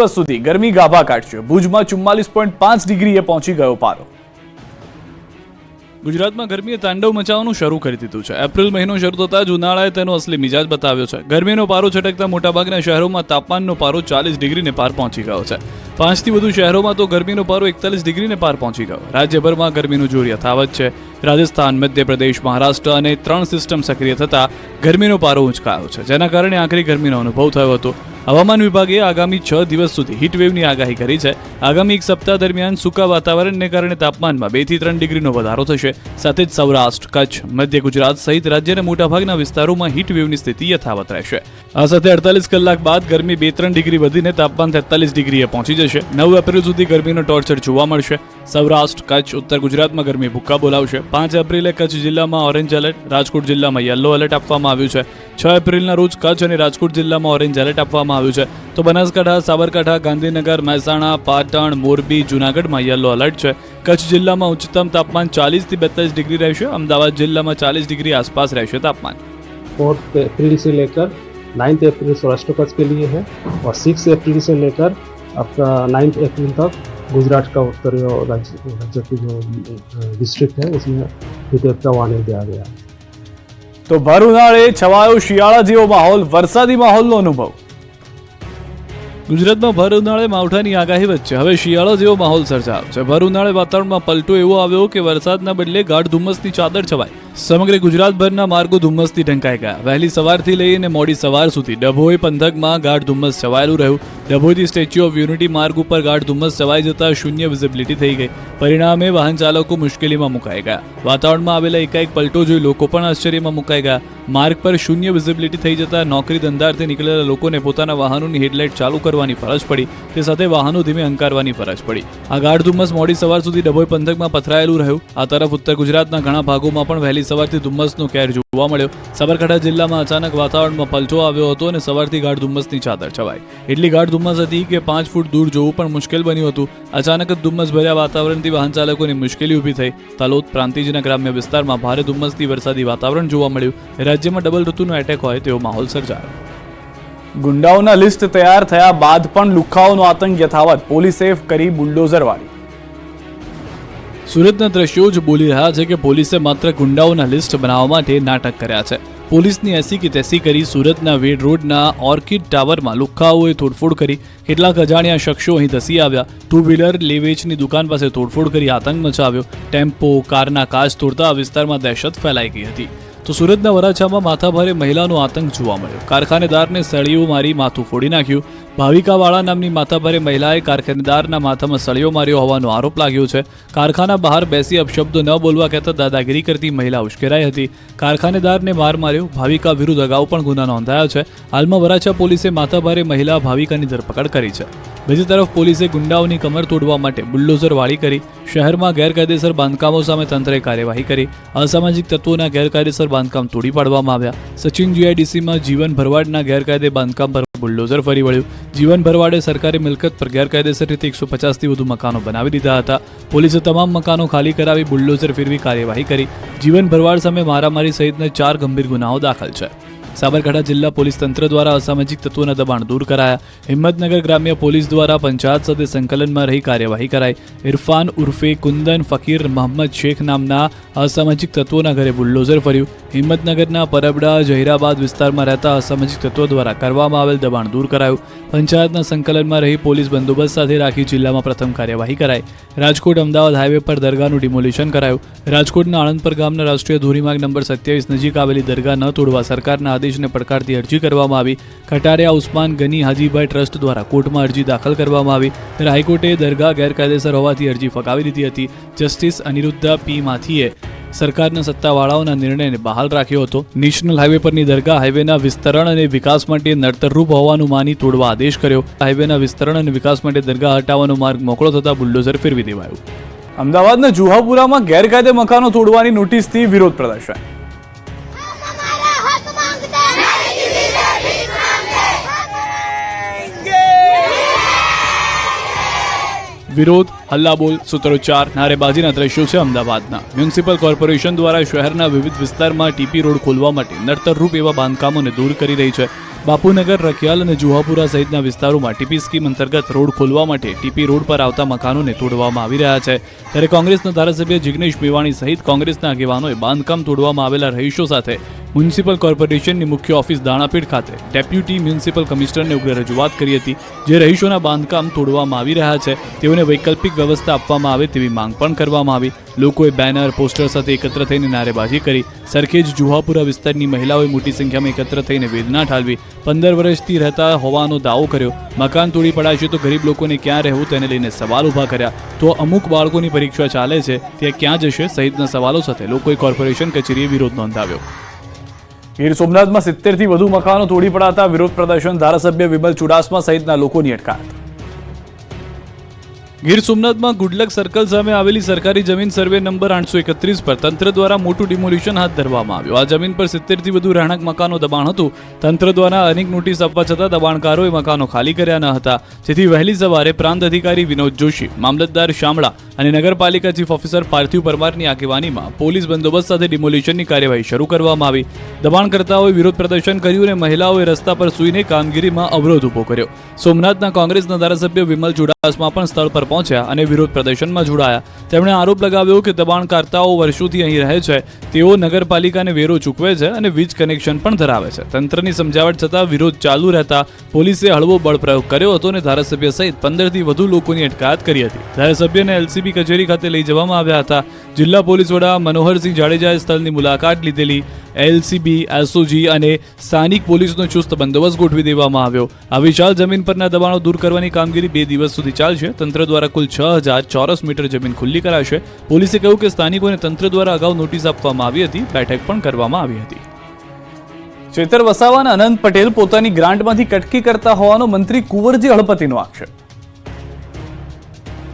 સુધી ગરમી ગાભા કાઢશે. ભુજમાં 44.5 ડિગ્રીએ પહોંચી ગયો પારો. ગુજરાતમાં ગરમીએ તાંડવ મચાવવાનું શરૂ કરી દીધું છે. એપ્રિલ મહિનો શરૂ થતાં જ ઉનાળાએ તેનો અસલી મિજાજ બતાવ્યો છે. ગરમીનો પારો છટકતા મોટાભાગના શહેરોમાં તાપમાનનો પારો 40 ડિગ્રીને પાર પહોંચી ગયો છે. 5થી વધુ શહેરોમાં તો ગરમીનો પારો 41 ડિગ્રીને પાર પહોંચી ગયો. રાજ્યભરમાં ગરમીનું જોર યથાવત છે. રાજસ્થાન, મધ્યપ્રદેશ, મહારાષ્ટ્ર અને 3 સિસ્ટમ સક્રિય થતાં ગરમીનો પારો ઊંચકાયો છે, જેના કારણે આખરી ગરમીનો અનુભવ થયો હતો. હવામાન વિભાગે આગામી 6 દિવસ સુધી હીટવેવની આગાહી કરી છે. આગામી એક સપ્તાહ દરમિયાન સૂકા વાતાવરણને કારણે તાપમાનમાં 2 થી 3 ડિગ્રીનો વધારો થશે. સાથે જ સૌરાષ્ટ્ર, કચ્છ, મધ્ય ગુજરાત સહિત રાજ્યના મોટાભાગના વિસ્તારોમાં હીટવેવની સ્થિતિ યથાવત રહેશે. આ સાથે 48 કલાક બાદ ગરમી 2-3 ડિગ્રી વધીને તાપમાન 43 ડિગ્રીએ પહોંચી જશે. 9 એપ્રિલ સુધી ગરમીનો ટોર્ચર જોવા મળશે. સૌરાષ્ટ્ર, કચ્છ, ઉત્તર ગુજરાતમાં ગરમી ભૂક્કા બોલાવશે. 5 એપ્રિલે કચ્છ જિલ્લામાં ઓરેન્જ એલર્ટ, રાજકોટ જિલ્લામાં યલો એલર્ટ આપવામાં આવ્યું છે. 6 એપ્રિલના રોજ કચ્છ અને રાજકોટ જિલ્લામાં ઓરેન્જ એલર્ટ આપવામાં આવ્યું છે. તો બનાસકાંઠા, સાબરકાંઠા, ગાંધીનગર, મહેસાણા, પાટણ, મોરબી, જૂનાગઢમાં યલો એલર્ટ છે. કચ્છ જિલ્લામાં ઉચ્ચતમ તાપમાન 40 થી 42 ડિગ્રી રહેશે. અમદાવાદ જિલ્લામાં 40 ડિગ્રી आसपास રહેશે तापमान. 4 अप्रैल से लेकर 9 अप्रैल सौराष्ट्र कच्छ के लिए है और 6 अप्रैल से लेकर आपका 9 अप्रैल तक गुजरात का उत्तरी राज्य की जो डिस्ट्रिक्ट है उसमें हीटवेव का वार्निंग दिया गया है. તો ભર ઉનાળે છવાયો શિયાળા જેવો માહોલ, વરસાદી માહોલનો અનુભવ. ગુજરાતમાં ભર ઉનાળે માવઠાની આગાહી વચ્ચે હવે શિયાળો જેવો માહોલ સર્જાયો છે. ભર ઉનાળે વાતાવરણમાં પલટો એવો આવ્યો કે વરસાદના બદલે ગાઢ ધુમ્મસની ચાદર છવાઈ. સમગ્ર ગુજરાતભરના માર્ગો ધુમ્મસથી ઢંકાઈ ગયા. વહેલી સવારથી લઈને મોડી સવાર સુધી ડભોઈ પંથકમાં ગાઢ ધુમ્મસ છવાયેલું રહ્યું. ડભોઈથી સ્ટેચ્યુ ઓફ યુનિટી માર્ગ ઉપર ગાઢ ધુમ્મસ છવાઈ જતા શૂન્ય વિઝિબિલિટી થઈ ગઈ. પરિણામે વાહન ચાલકો મુશ્કેલીમાં મુકાઈ ગયા. વાતાવરણમાં આવેલા એકાએક પલટો જોઈ લોકો પણ આશ્ચર્યમાં મુકાઈ ગયા. માર્ગ પર શૂન્ય વિઝિબિલિટી થઈ જતા નોકરી ધંધાર્થે નીકળેલા લોકોને પોતાના વાહનોની હેડલાઇટ ચાલુ કરવાની ફરજ પડી. તે સાથે વાહનો ધીમે હંકારવાની ફરજ પડી. આ ગાઢ ધુમ્મસ મોડી સવાર સુધી ડભોઈ પંથકમાં પથરાયેલું રહ્યું. આ તરફ ઉત્તર ગુજરાતના ઘણા ભાગોમાં પણ વહેલી સવારથી ધુમ્મસનો કહેર જોવા મળ્યો. સાબરકાંઠા જિલ્લામાં અચાનક વાતાવરણમાં પલટો આવ્યો હતો અને સવારથી ગાઢ ધુમ્મસની ચાદર છવાઈ. એટલી ગાઢ ધુમ્મસ હતી કે 5 ફૂટ દૂર જોવું પણ મુશ્કેલ બન્યું હતું. અચાનક જ ધુમ્મસ ભર્યા વાતાવરણથી વાહન ચાલકોને મુશ્કેલી ઊભી થઈ. તલોદ પ્રાંતિજના ગ્રામ્ય વિસ્તારમાં ભારે ધુમ્મસથી વરસાદી વાતાવરણ જોવા મળ્યું. રાજ્યમાં ડબલ ઋતુનો એટેક હોય તેવો માહોલ સર્જાયો. ગુંડાઓના લિસ્ટ તૈયાર થયા બાદ પણ લુખ્ખાઓનો આતંક યથાવત. પોલીસે કરી બુલડોઝરવાળી. સુરતના દ્રશ્યો જ બોલી રહ્યા છે કે પોલીસે માત્ર ગુંડાઓના લિસ્ટ બનાવવા માટે નાટક કર્યા છે. પોલીસની એસી કે તેસી કરી સુરતના વેડ રોડના ઓર્કિડ ટાવરમાં લુખ્ખાઓએ તોડફોડ કરી. કેટલાક અજાણ્યા શખ્સો અહીં ધસી આવ્યા. 2 વ્હીલર લેવેચની દુકાન પાસે તોડફોડ કરી આતંક મચાવ્યો. ટેમ્પો, કારના કાચ તોડતા વિસ્તારમાં દહેશત ફેલાઈ ગઈ હતી. તો સુરતના વરાછામાં માથાભારે મહિલાનો આતંક જોવા મળ્યો. કારખાનેદારને સળીઓ મારી માથું ફોડી નાખ્યું. ભાવિકાવાળા નામની માથાભારે મહિલાએ કારખાનેદારના માથામાં સળીઓ માર્યો હોવાનો આરોપ લાગ્યો છે. કારખાના બહાર બેસી અપશબ્દો ન બોલવા કહેતા દાદાગીરી કરતી મહિલા ઉશ્કેરાઈ હતી. કારખાનેદારને માર માર્યો. ભાવિકા વિરુદ્ધ અગાઉ પણ ગુના નોંધાયો છે. હાલમાં વરાછા પોલીસે માથાભારે મહિલા ભાવિકાની ધરપકડ કરી છે. બીજી તરફ પોલીસે ગુંડાઓની કમર તોડવા માટે બુલડોઝર વાળી કરી. શહેરમાં ગેરકાયદેસર બાંધકામો સામે તંત્રે કાર્યવાહી કરી. અસામાજિક તત્વોના ગેરકાયદેસર બાંધકામ તોડી પાડવામાં આવ્યા. સચિન જીઆઈડીસીમાં જીવન ભરવાડના ગેરકાયદે બાંધકામ પર બુલડોઝર ફરી વળ્યું. જીવન ભરવાડે સરકારી મિલકત પર ગેરકાયદેસર રીતે 150થી વધુ મકાનો બનાવી દીધા હતા. પોલીસે તમામ મકાનો ખાલી કરાવી બુલડોઝર ફેરવી કાર્યવાહી કરી. જીવન ભરવાડ સામે મારામારી સહિતના 4 ગંભીર ગુનાઓ દાખલ છે. સાબરકાંઠા જિલ્લા પોલીસ તંત્ર દ્વારા અસામાજિક તત્વોના દબાણ દૂર કરાયા. હિંમતનગર ગ્રામ્ય પોલીસ દ્વારા પંચાયત સાથે સંકલનમાં રહી કાર્યવાહી કરાઈ. ઇરફાન ઉર્ફે કુંદન ફકીર મહમ્મદ શેખ નામના અસામાજિક તત્વોના ઘરે બુલડોઝર ફર્યું. હિંમતનગરના પરબડા જહીરાબાદ વિસ્તારમાં રહેતા અસામાજિક તત્વો દ્વારા કરવામાં આવેલ દબાણ દૂર કરાયું. પંચાયતના સંકલનમાં રહી પોલીસ બંદોબસ્ત સાથે રાખી જિલ્લામાં પ્રથમ કાર્યવાહી કરાઈ. રાજકોટ અમદાવાદ હાઈવે પર દરગાહનું ડિમોલિશન કરાયું. રાજકોટના આણંદપર ગામના રાષ્ટ્રીય ધોરીમાર્ગ નંબર 27 નજીક આવેલી દરગાહ ન તોડવા સરકારના આદેશને પડકારતી અરજી કરવામાં આવી. ખટારિયા ઉસ્માન ગની હાજીભાઈ ટ્રસ્ટ દ્વારા કોર્ટમાં અરજી દાખલ કરવામાં આવી. ત્યારે હાઈકોર્ટે દરગાહ ગેરકાયદેસર હોવાથી અરજી ફગાવી દીધી હતી. જસ્ટિસ અનિરુદ્ધા પી માથીએ સરકારના સત્તાવાળાઓના નિર્ણયને બહાલ રાખ્યો હતો. નેશનલ હાઈવે પરની દરગાહ હાઈવેના વિસ્તરણ અને વિકાસ માટે નડતરરૂપ હોવાનું માની તોડવા આદેશ કર્યો. હાઈવેના વિસ્તરણ અને વિકાસ માટે દરગાહ હટાવવાનો માર્ગ મોકળો થતા બુલડોઝર ફેરવી દેવાયું. અમદાવાદના જુહાપુરામાં ગેરકાયદે મકાનો તોડવાની નોટિસથી વિરોધ પ્રદર્શન. વિરોધ, હલ્લાબોલ, સૂત્રોચ્ચાર, નારેબાજીના દ્રશ્યો છે અમદાવાદના. મ્યુનિસિપલ કોર્પોરેશન દ્વારા શહેરના વિવિધ વિસ્તારમાં ટીપી રોડ ખોલવા માટે નડતરરૂપ એવા બાંધકામોને દૂર કરી રહી છે. બાપુનગર, રખિયાલ અને જુહાપુરા સહિતના વિસ્તારોમાં ટીપી સ્કીમ અંતર્ગત રોડ ખોલવા માટે ટીપી રોડ પર આવતા મકાનોને તોડવામાં આવી રહ્યા છે. ત્યારે કોંગ્રેસના ધારાસભ્ય જિગ્નેશ મેવાણી સહિત કોંગ્રેસના આગેવાનોએ બાંધકામ તોડવામાં આવેલા રહીશો સાથે મ્યુનિસિપલ કોર્પોરેશનની મુખ્ય ઓફિસ દાણાપીઠ ખાતે ડેપ્યુટી મ્યુનિસિપલ કમિશનરને ઉગ્ર રજૂઆત કરી હતી. જે રહીશોના બાંધકામ તોડવામાં આવી રહ્યા છે તેઓને વૈકલ્પિક વ્યવસ્થા આપવામાં આવે તેવી માંગ પણ કરવામાં આવી. લોકોએ બેનર, પોસ્ટર સાથે એકત્ર થઈને નારેબાજી કરી. સરખેજ જુહાપુરા વિસ્તારની મહિલાઓએ મોટી સંખ્યામાં એકત્ર થઈને વેદના ઠાલવી. 15 વર્ષથી રહેતા હોવાનો દાવો કર્યો. મકાન તોડી પડાશે તો ગરીબ લોકોને ક્યાં રહેવું તેને લઈને સવાલ ઊભા કર્યા. તો અમુક બાળકોની પરીક્ષા ચાલે છે તે ક્યાં જશે સહિતના સવાલો સાથે લોકોએ કોર્પોરેશન કચેરીએ વિરોધ નોંધાવ્યો. ગીર સોમનાથમાં 70 થી વધુ મકાનો તોડી પડાતા વિરોધ પ્રદર્શન, ધારાસભ્ય વિમલ ચુડાસમા સહિતના લોકોની અટકાયત. ગીર સોમનાથમાં ગુડલક સર્કલ સામે આવેલી સરકારી જમીન સર્વે નંબર 831 પર તંત્ર દ્વારા મોટું ડિમોલિશન હાથ ધરવામાં આવ્યું. આ જમીન પર 70 થી વધુ રહેણાંક મકાનો દબાણ હતું. તંત્ર દ્વારા અનેક નોટિસ આપવા છતાં દબાણકારોએ મકાનો ખાલી કર્યા ન હતા, જેથી વહેલી સવારે પ્રાંત અધિકારી વિનોદ જોશી, મામલતદાર શામળા અને નગરપાલિકા ચીફ ઓફિસર પાર્થિવ પરમારની આગેવાનીમાં પોલીસ બંદોબસ્ત સાથે ડિમોલિશનની કાર્યવાહી શરૂ કરવામાં આવી. દબાણકર્તાઓએ વિરોધ પ્રદર્શન કર્યું અને મહિલાઓએ રસ્તા પર સૂઈને કામગીરીમાં અવરોધ ઊભો કર્યો. સોમનાથના કોંગ્રેસના ધારાસભ્ય વિમલ ચુડાસમા પણ સ્થળ પર પહોંચ્યા અને વિરોધ પ્રદર્શનમાં જોડાયા. તેમણે આરોપ લગાવ્યો કે દબાણકર્તાઓ વર્ષોથી અહીં રહે છે, તેઓ નગરપાલિકાને વેરો ચૂકવે છે અને વીજ કનેક્શન પણ ધરાવે છે. તંત્રની સમજાવટ છતાં વિરોધ ચાલુ રહેતા પોલીસે હળવો બળ પ્રયોગ કર્યો હતો અને ધારાસભ્ય સહિત 15 થી વધુ લોકોની અટકાયત કરી હતી. ધારાસભ્યને એલસીબી કચેરી ખાતે લઈ જવામાં આવ્યા હતા. જિલ્લા પોલીસ વડા મનોહરસિંહ જાડેજાએ સ્થળની મુલાકાત લીધેલી. એલસીબી, એસઓજી અને સ્થાનિક પોલીસનો ચુસ્ત બંદોબસ્ત ગોઠવી દેવામાં આવ્યો. આ વિશાળ જમીન પરના દબાણો દૂર કરવાની કામગીરી 2 દિવસ સુધી ચાલશે. તંત્ર દ્વારા કુલ 6000 ચોરસ મીટર જમીન ખુલ્લી કરાશે. પોલીસે કહ્યું કે સ્થાનિકોને તંત્ર દ્વારા અગાઉ નોટિસ આપવામાં આવી હતી, બેઠક પણ કરવામાં આવી હતી. ચેતર વસાવા અને અનંત પટેલ પોતાની ગ્રાન્ટમાંથી કટકી કરતા હોવાનો મંત્રી કુંવરજી હળપતિનો આક્ષેપ.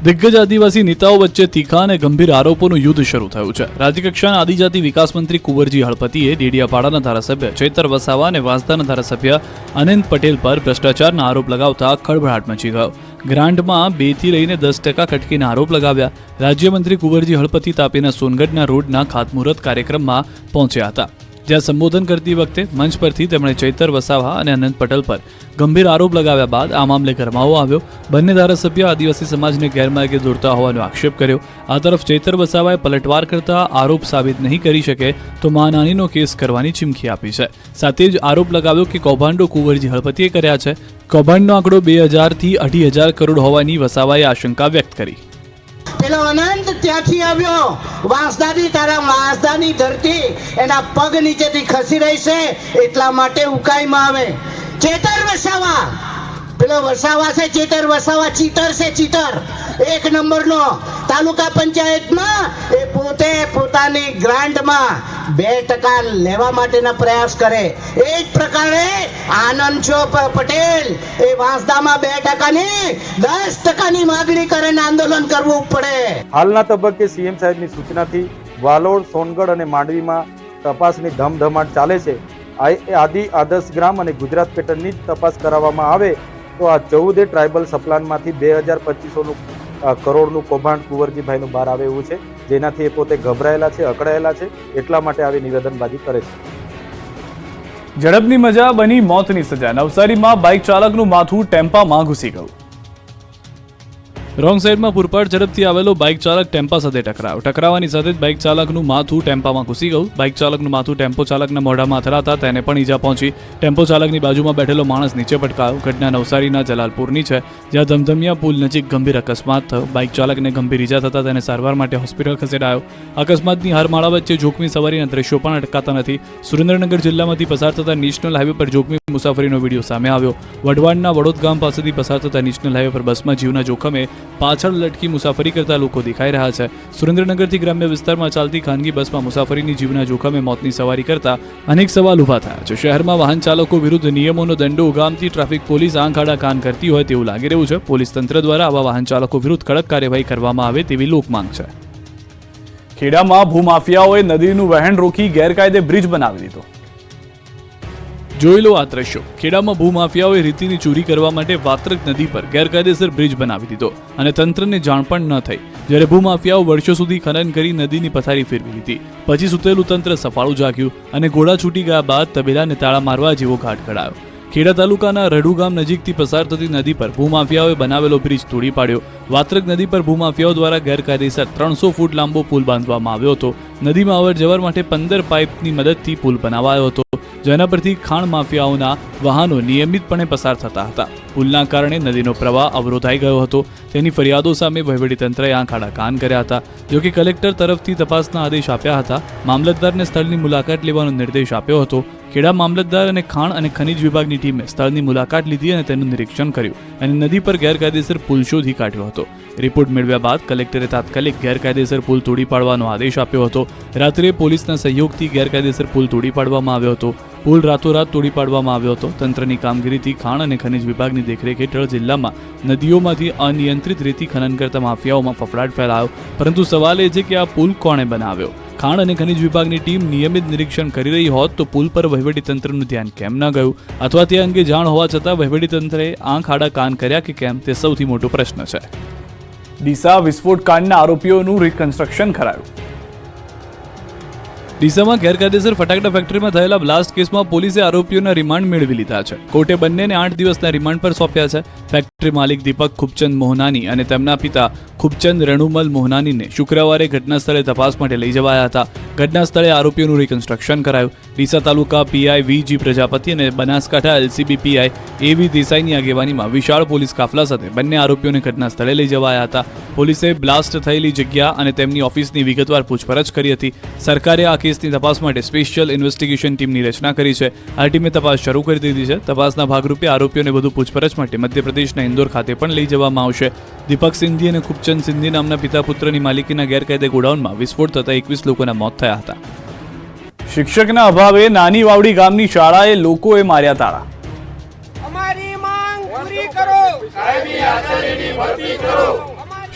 દિગ્ગજ આદિવાસી નેતાઓ વચ્ચે તીખા અને ગંભીર આરોપોનું યુદ્ધ શરૂ થયું છે. રાજ્યકક્ષાના આદિજાતિ વિકાસ મંત્રી કુંવરજી હળપતિએ ડેડિયાપાડાના ધારાસભ્ય ચેતર વસાવા અને વાંસદાના ધારાસભ્ય અનંત પટેલ પર ભ્રષ્ટાચારના આરોપ લગાવતા ખળભળાટ મચી ગયો. ગ્રાન્ટમાં 2 થી લઈને 10% કટકીના આરોપ લગાવ્યા. રાજ્યમંત્રી કુંવરજી હળપતિ તાપીના સોનગઢના રોડના ખાતમુહૂર્ત કાર્યક્રમમાં પહોંચ્યા હતા, જ્યાં સંબોધન કરતી વખતે મંચ પરથી તેમણે ચેતર વસાવા અને અનંત પટેલ પર ગંભીર આરોપ લગાવ્યા બાદ આ મામલે ગરમાવો આવ્યો. બંને ધારાસભ્ય આદિવાસી સમાજને ગેરમાર્ગે દોરતા હોવાનો આક્ષેપ કર્યો. આ તરફ ચેતર વસાવાએ પલટવાર કરતા આરોપ સાબિત નહીં કરી શકે તો માનહાનિનો કેસ કરવાની ચીમકી આપી છે. સાથે જ આરોપ લગાવ્યો કે કૌભાંડો કુંવરજી હળપતિએ કર્યા છે. કૌભાંડનો આંકડો 2000 થી 2,500 કરોડ હોવાની વસાવાએ આશંકા વ્યક્ત કરી. પેલો અનંત ત્યાંથી આવ્યો, વાંસદાની, તારા વાંસદાની ધરતી એના પગ નીચેથી ખસી રહી છે, એટલા માટે ઉકાઈમાં આવે. ચેતર વસાવા, પેલો વસાવા છે, ચેતર વસાવા ચીટર છે, ચીટર 1 નંબરનો. તાલુકા પંચાયતમાં એ પોતે પોતાની ગ્રાન્ટમાં 2% લેવા માટેના પ્રયાસ કરે. એ જ પ્રકારે આનંદ પટેલ એ વાંસદામાં 2% ની 10%ની માગણી કરે ને આંદોલન કરવું પડે. હાલના તબક્કે સીએમ સાહેબની સૂચનાથી વાલોડ, સોનગઢ અને માંડવીમાં તપાસની ધમધમાટ ચાલે છે. આદર્શ ગ્રામ અને ગુજરાત પેટર્નની જ તપાસ કરાવવામાં આવે તો આ 14 ટ્રાઇબલ સપ્લાનમાંથી 2250 કરોડનું કૌભાંડ કુંવરજીભાઈનું બહાર આવે એવું છે, જેનાથી એ પોતે ગભરાયેલા છે, અકળાયેલા છે, એટલા માટે આવી નિવેદનબાજી કરે છે. ઝડપની મજા બની મોતની સજા. નવસારીમાં બાઇક ચાલકનું માથું ટેમ્પામાં ઘૂસી ગયું. રોંગ સાઈડમાં પૂરપાટ ઝડપથી આવેલો બાઇક ચાલક ટેમ્પા સાથે ટકરાયો. ટકરાવાની સાથે જ બાઇક ચાલકનું માથું ટેમ્પામાં ઘૂસી ગયું. બાઇક ચાલકનું માથું ટેમ્પો ચાલકના મોઢામાં અથડાતા તેને પણ ઈજા પહોંચી. ટેમ્પો ચાલકની બાજુમાં બેઠેલો માણસ નીચે પટકાયો. ઘટના નવસારીના જલાલપુરની છે, જ્યાં ધમધમિયા પુલ નજીક ગંભીર અકસ્માત થયો. બાઇક ચાલકને ગંભીર ઈજા થતાં તેને સારવાર માટે હોસ્પિટલ ખસેડાયો. અકસ્માતની હારમાળા વચ્ચે જોખમી સવારીના દ્રશ્યો પણ અટકાતા નથી. સુરેન્દ્રનગર જિલ્લામાંથી પસાર થતા નેશનલ હાઈવે પર જોખમી મુસાફરીનો વિડીયો સામે આવ્યો. વઢવાણના વડોદ ગામ પાસેથી પસાર થતા નેશનલ હાઈવે પર બસમાં જીવના જોખમે પાછળ લટકી મુસાફરી કરતા લોકો દેખાઈ રહ્યા છે. સુરેન્દ્રનગરથી ગ્રામ્ય વિસ્તારમાં ચાલતી ખાનગી બસમાં મુસાફરીની જીવના જોખમે મોતની સવારી કરતા અનેક સવાલ ઊભા થયા છે. શહેરમાં વાહન ચાલકો વિરુદ્ધ નિયમોનો દંડો ઉગામતી ટ્રાફિક પોલીસ આંખ આડા કાન કરતી હોય તેવું લાગી રહ્યું છે. પોલીસ તંત્ર દ્વારા આવા વાહન ચાલકો વિરુદ્ધ કડક કાર્યવાહી કરવામાં આવે તેવી લોકમાંગ છે. ખેડામાં ભૂમાફિયાઓએ નદીનું વહેણ રોકી ગેરકાયદે બ્રિજ બનાવી દીધો. જોઈ લો આ દ્રશ્યો. ખેડામાં ભૂમાફિયાઓએ રેતીની ચોરી કરવા માટે વાત્રક નદી પર ગેરકાયદેસર બ્રિજ બનાવી દીધો અને તંત્રને જાણ પણ ન થઈ. જ્યારે ભૂમાફિયાઓ વર્ષો સુધી ખનન કરી નદીની પથારી ફેરવી લીધી. પછી સુતેલું તંત્ર સફાળું જાગ્યું અને ઘોડા છૂટી ગયા બાદ તબેલાને તાળા મારવા જેવો ઘાટ ઘડાયો. ખેડા તાલુકાના રડુ ગામ નજીકથી પસાર થતી નદી પર ભૂમાફિયાઓએ બનાવેલો બ્રિજ તોડી પાડ્યો. વાત્રક નદી પર ભૂમાફિયાઓ દ્વારા ગેરકાયદેસર 300 ફૂટ લાંબો પુલ બાંધવામાં આવ્યો હતો. નદીમાં અવર જવર માટે 15 પાઇપની મદદથી પુલ બનાવાયો હતો, જેના પરથી ખાણ માફિયાઓના વાહનો નિયમિતપણે પસાર થતા હતા. પુલના કારણે નદીનો પ્રવાહ અવરોધાઈ ગયો હતો. તેની ફરિયાદો સામે વહીવટીતંત્રએ આંખ આડા કાન કર્યા હતા. જોકે કલેક્ટર તરફથી તપાસના આદેશ આપ્યા હતા. મામલતદારને સ્થળની મુલાકાત લેવાનો નિર્દેશ આપ્યો હતો. ખેડા મામલતદાર અને ખાણ અને ખનીજ વિભાગની ટીમે સ્થળની મુલાકાત લીધી અને તેનું નિરીક્ષણ કર્યું અને નદી પર ગેરકાયદેસર પુલ શોધી કાઢ્યો હતો. રિપોર્ટ મેળવ્યા બાદ કલેક્ટરે તાત્કાલિક ગેરકાયદેસર પુલ તોડી પાડવાનો આદેશ આપ્યો હતો. રાત્રે પોલીસના સહયોગથી ગેરકાયદેસર પુલ તોડી પાડવામાં આવ્યો હતો. પુલ રાતોરાત તોડી પાડવામાં આવ્યો હતો. તંત્રની કામગીરીથી ખાણ અને ખનીજ વિભાગની દેખરેખ હેઠળ જિલ્લામાં નદીઓમાંથી અનિયંત્રિત રેતી ખનન કરતા માફિયાઓમાં ફફડાટ ફેલાયો. પરંતુ સવાલ એ છે કે આ પુલ કોણે બનાવ્યો? ખાણ અને ખનીજ વિભાગની ટીમ નિયમિત નિરીક્ષણ કરી રહી હોત તો પુલ પર વહીવટીતંત્રનું ધ્યાન કેમ ન ગયું, અથવા તે અંગે જાણ હોવા છતાં વહીવટીતંત્રએ આંખ આડા કાન કર્યા કે કેમ, તે સૌથી મોટો પ્રશ્ન છે. ડીસા વિસ્ફોટ કાંડના આરોપીઓનું રિકન્સ્ટ્રક્શન કરાયું. ડીસામાં ગેરકાયદેસર ફટાકડા ફેક્ટરીમાં થયેલા બ્લાસ્ટ કેસમાં પોલીસે આરોપીઓના રિમાન્ડ મેળવી લીધા છે. કોર્ટે બંનેને 8 દિવસના રિમાન્ડ પર સોંપ્યા છે. ફેક્ટરી માલિક દીપક ખુબચંદ મોહનાની અને તેમના પિતા ખુબચંદ રેણુમલ મોહનાનીને શુક્રવારે ઘટના સ્થળે તપાસ માટે લઈ જવાયા હતા. ઘટના સ્થળે આરોપીઓનું રિકન્સ્ટ્રક્શન કરાયું. ડીસા તાલુકા પીઆઈ વીજી પ્રજાપતિ અને બનાસકાંઠા એલસીબી પીઆઈ એવી દેસાઈની આગેવાનીમાં વિશાળ પોલીસ કાફલા સાથે બંને આરોપીઓને ઘટના સ્થળે લઈ જવાયા હતા. પોલીસે બ્લાસ્ટ થયેલી જગ્યા અને તેમની ઓફિસની વિગતવાર પૂછપરછ કરી હતી. સરકારે આ કેસની તપાસ માટે સ્પેશિયલ ઇન્વેસ્ટિગેશન ટીમની રચના કરી છે. આ ટીમે તપાસ શરૂ કરી દીધી છે. તપાસના ભાગરૂપે આરોપીઓને વધુ પૂછપરછ માટે મધ્યપ્રદેશના ઇન્દોર ખાતે પણ લઈ જવામાં આવશે. દીપક સિંધી અને ખુબચંદ સિંધી નામના પિતા પુત્રની માલિકીના ગેરકાયદે ગોડાઉનમાં વિસ્ફોટ થતા 21 લોકોના મોત થયા હતા. શિક્ષકના અભાવે નાની વાવડી ગામની શાળાએ લોકોએ માર્યા તાળા. અમારી માંગ પૂરી કરો. કાયમી આચાર્યની ભરતી કરો.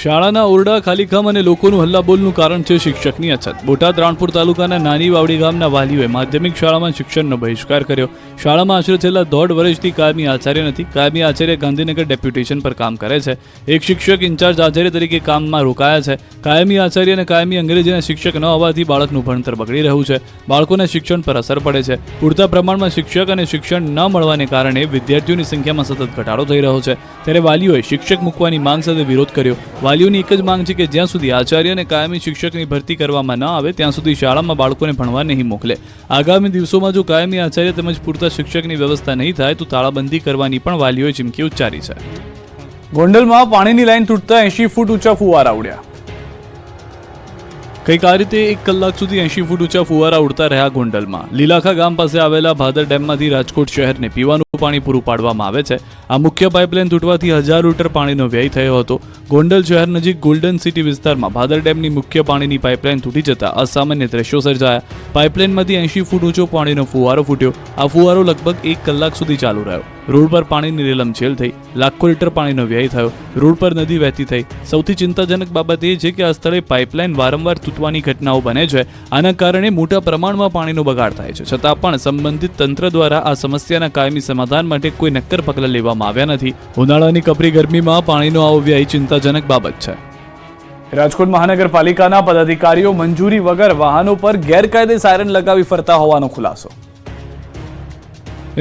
શાળાના ઓરડા ખાલીકામ અને લોકોનું હલ્લાબોલનું કારણ છે શિક્ષકની અછત. બોટાદ રાણપુર તાલુકાના નાની વાવડી ગામના વાલીઓએ માધ્યમિક શાળામાં શિક્ષણનો બહિષ્કાર કર્યો. શાળામાં આશરે છેલ્લા 1.5 વર્ષથી કાયમી આચાર્ય નથી. કાયમી આચાર્ય ગાંધીનગર ડેપ્યુટેશન પર કામ કરે છે. એક શિક્ષક ઇન્ચાર્જ આચાર્ય તરીકે કામમાં રોકાયા છે. કાયમી આચાર્ય અને કાયમી અંગ્રેજીના શિક્ષક ન હોવાથી બાળકનું ભણતર બગડી રહ્યું છે. બાળકોના શિક્ષણ પર અસર પડે છે. પૂરતા પ્રમાણમાં શિક્ષક અને શિક્ષણ ન મળવાને કારણે વિદ્યાર્થીઓની સંખ્યામાં સતત ઘટાડો થઈ રહ્યો છે. ત્યારે વાલીઓએ શિક્ષક મૂકવાની માંગ સાથે વિરોધ કર્યો. વાલીઓની એક જ માંગ છે કે જ્યાં સુધી આચાર્ય અને કાયમી શિક્ષકની ભરતી કરવામાં ન આવે ત્યાં સુધી શાળામાં બાળકોને ભણવા નહીં મોકલે. આગામી દિવસોમાં જો કાયમી આચાર્ય તેમજ પૂરતા શિક્ષકની વ્યવસ્થા નહીં થાય તો તાળાબંધી કરવાની પણ વાલીઓએ ચીમકી ઉચ્ચારી છે. ગોંડલમાં પાણીની લાઈન તૂટતા 80 ફૂટ ઊંચા ફુવારા ઉડ્યા. કંઈક આ રીતે 1 કલાક સુધી 80 ફૂટ ઊંચા ફુવારા ઉડતા રહ્યા ગોંડલમાં. લીલાખા ગામ પાસે આવેલા ભાદર ડેમમાંથી રાજકોટ શહેરને પીવાનું પાણી પૂરું પાડવામાં આવે છે. આ મુખ્ય પાઇપલાઇન તૂટવાથી 1000 લીટર પાણીનો વ્યય થયો હતો. ગોંડલ શહેર નજીક ગોલ્ડન સિટી વિસ્તારમાં ભાદર ડેમની મુખ્ય પાણીની પાઇપલાઇન તૂટી જતા અસામાન્ય દ્રશ્યો સર્જાયા. પાઇપલાઇનમાંથી 80 ફૂટ ઊંચો પાણીનો ફુવારો ફૂટ્યો. આ ફુવારો લગભગ 1 કલાક સુધી ચાલુ રહ્યો. રોડ પર પાણીની રેલમછેલ થઈ. લાખો લીટર પાણીનો વ્યય થયો. રોડ પર નદી વહેતી થઈ. સૌથી ચિંતાજનક બાબત એ છે કે આ સ્થળે પાઇપલાઇન વારંવાર તૂટવાની ઘટનાઓ બને છે. આના કારણે મોટા પ્રમાણમાં પાણીનો બગાડ થાય છે. છતાં પણ સંબંધિત તંત્ર દ્વારા આ સમસ્યાના કાયમી સમાધાન માટે કોઈ નક્કર પગલાં લેવામાં આવ્યા નથી. ઉનાળાની કપરી ગરમીમાં પાણીનો આવો વ્યય ચિંતાજનક બાબત છે. રાજકોટ મહાનગરપાલિકાના પદાધિકારીઓ મંજૂરી વગર વાહનો પર ગેરકાયદે સાયરન લગાવી ફરતા હોવાનો ખુલાસો.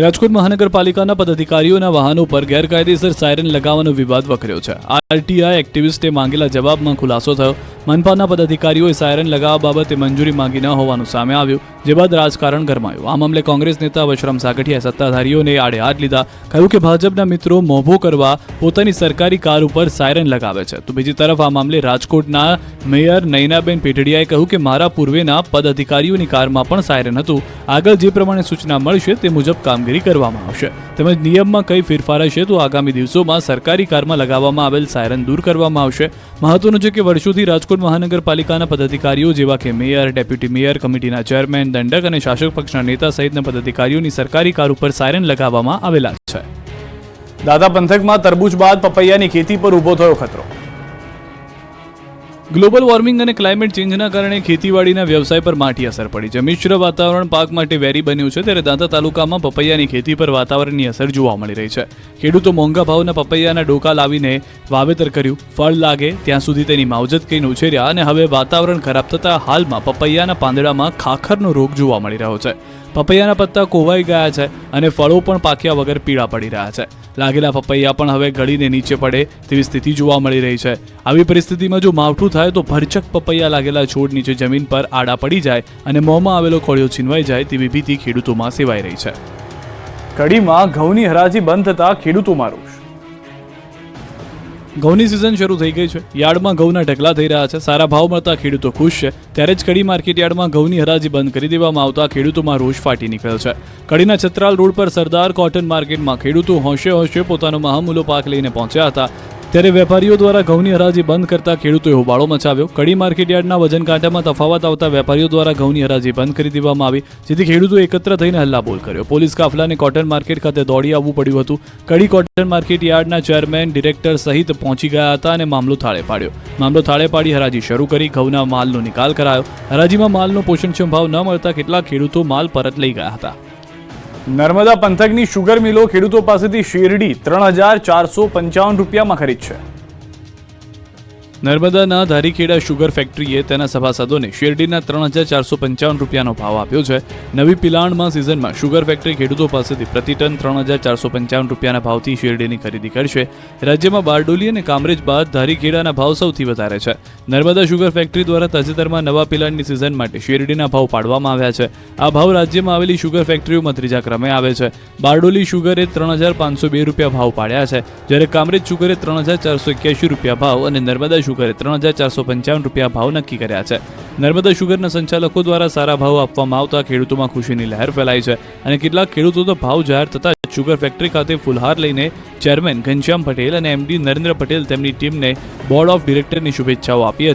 રાજકોટ મહાનગરપાલિકાના પદાધિકારીઓના વાહનો પર ગેરકાયદેસર સાયરન લગાવવાનો વિવાદ વકર્યો છે. આરટીઆઈ એક્ટિવિસ્ટે માંગેલા જવાબમાં ખુલાસો થયો. મનપાના પદાધિકારીઓએ સાયરન લગાવવા બાબતે મંજૂરી માંગી ન હોવાનું સામે આવ્યું, જે બાદ રાજકારણ ગરમાયું. આ મામલે કોંગ્રેસ નેતા વશરામ સાગઠિયાએ સત્તાધારીઓને આડે હાથ લીધા. કહ્યું કે ભાજપના મિત્રો મોભો કરવા પોતાની સરકારી કાર ઉપર સાયરન લગાવે છે. તો બીજી તરફ આ મામલે રાજકોટના મેયર નયનાબેન પેટડિયાએ કહ્યું કે મારા પૂર્વેના પદાધિકારીઓની કારમાં પણ સાયરન હતું. આગળ જે પ્રમાણે સૂચના મળશે તે મુજબ કામગીરી કરવામાં આવશે. તેમજ નિયમમાં કઈ ફેરફાર હશે તો આગામી દિવસોમાં સરકારી કારમાં લગાવવામાં આવેલ સાયરન દૂર કરવામાં આવશે. મહત્વનું છે કે વર્ષોથી રાજકોટ મહાનગરપાલિકાના પદાધિકારીઓ જેવા કે મેયર, ડેપ્યુટી મેયર, કમિટીના ચેરમેન, દંડક અને શાસક પક્ષના નેતા સહિતના પદાધિકારીઓની સરકારી કાર ઉપર સાયરન લગાવવામાં આવેલા છે. દાદા પંથકમાં તરબૂચ બાદ પપૈયાની ખેતી પર ઊભો થયો ખતરો. ગ્લોબલ વોર્મિંગ અને ક્લાઇમેટ ચેન્જના કારણે ખેતીવાડીના વ્યવસાય પર માઠી અસર પડી છે. મિશ્ર વાતાવરણ પાક માટે વેરી બન્યું છે. ત્યારે દાંતા તાલુકામાં પપૈયાની ખેતી પર વાતાવરણની અસર જોવા મળી રહી છે. ખેડૂતો મોંઘા ભાવના પપૈયાના ડોકા લાવીને વાવેતર કર્યું. ફળ લાગે ત્યાં સુધી તેની માવજત કરીને ઉછેર્યા અને હવે વાતાવરણ ખરાબ થતાં હાલમાં પપૈયાના પાંદડામાં ખાખરનો રોગ જોવા મળી રહ્યો છે. પપૈયાના પત્તા કોવાઈ ગયા છે અને ફળો પણ પાક્યા વગર પીળા પડી રહ્યા છે. લાગેલા પપૈયા પણ હવે ગળીને નીચે પડે તેવી સ્થિતિ જોવા મળી રહી છે. આવી પરિસ્થિતિમાં જો માવઠું થાય તો ભરચક પપૈયા લાગેલા છોડ નીચે જમીન પર આડા પડી જાય અને મોંમાં આવેલો કોળિયો છીનવાઈ જાય તેવી ભીતિ ખેડૂતોમાં સેવાઈ રહી છે. કડીમાં ઘઉંની હરાજી બંધ થતા ખેડૂતોમાં રોષ. ઘઉંની સિઝન શરૂ થઈ ગઈ છે. યાર્ડમાં ઘઉંના ઢગલા થઈ રહ્યા છે. સારા ભાવ મળતા ખેડૂતો ખુશ છે. ત્યારે જ કડી માર્કેટ યાર્ડમાં ઘઉંની હરાજી બંધ કરી દેવામાં આવતા ખેડૂતોમાં રોષ ફાટી નીકળ્યો છે. કડીના છત્રાલ રોડ પર સરદાર કોટન માર્કેટમાં ખેડૂતો હોંશે હોંશે પોતાનો મહામૂલો પાક લઈને પહોંચ્યા હતા. ત્યારે વેપારીઓ દ્વારા ઘઉંની હરાજી બંધ કરતા ખેડૂતોએ હોબાળો મચાવ્યો. કડી માર્કેટ યાર્ડના વજન કાંટામાં તફાવત આવતા વેપારીઓ દ્વારા ઘઉંની હરાજી બંધ કરી દેવામાં આવી, જેથી ખેડૂતો એકત્ર થઈને હલ્લાબોલ કર્યો. પોલીસ કાફલાને કોટન માર્કેટ ખાતે દોડી આવવું પડ્યું હતું. કડી કોટન માર્કેટ યાર્ડના ચેરમેન, ડિરેક્ટર સહિત પહોંચી ગયા હતા અને મામલો થાળે પાડ્યો. મામલો થાળે પાડી હરાજી શરૂ કરી ઘઉંના માલનો નિકાલ કરાયો. હરાજીમાં માલનો પોષણક્ષમ ભાવ ન મળતા કેટલાક ખેડૂતો માલ પરત લઈ ગયા હતા. નર્મદા પંથકની શુગર મિલો ખેડૂતો પાસેથી શેરડી 3,455 રૂપિયામાં ખરીદશે. નર્મદાના ધારીખેડા શુગર ફેક્ટરીએ તેના સભાસદોને શેરડીના 3,455 રૂપિયાનો ભાવ આપ્યો છે. નવી પિલાણમાં સિઝનમાં શુગર ફેક્ટરી ખેડૂતો પાસેથી પ્રતિ ટન 3,455 રૂપિયાના ભાવથી શેરડીની ખરીદી કરશે. રાજ્યમાં બારડોલી અને કામરેજ બાદ ધારીખેડાના ભાવ સૌથી વધારે છે. નર્મદા શુગર ફેક્ટરી દ્વારા તાજેતરમાં નવા પિલાણની સિઝન માટે શેરડીના ભાવ પાડવામાં આવ્યા છે. આ ભાવ રાજ્યમાં આવેલી શુગર ફેક્ટરીઓમાં ત્રીજા ક્રમે આવે છે. બારડોલી શુગરે 3,502 રૂપિયા ભાવ પાડ્યા છે, જ્યારે કામરેજ શુગરે 3,481 રૂપિયા ભાવ અને નર્મદા શુગરે 3,455 રૂપિયા ભાવ નક્કી કર્યા છે. નર્મદા શુગરના સંચાલકો દ્વારા સારા ભાવ આપવામાં આવતા ખેડૂતોમાં ખુશીની લહેર ફેલાઈ છે અને કેટલાક ખેડૂતો તો ભાવ જાહેર થતા શુગર ફેક્ટરી ખાતે ફુલહાર લઈને ચેરમેન ઘનશ્યામ પટેલ અને એમડી નરેન્દ્ર પટેલ તેમની ટીમને બોર્ડ ઓફ ડિરેક્ટરની શુભેચ્છાઓ આપી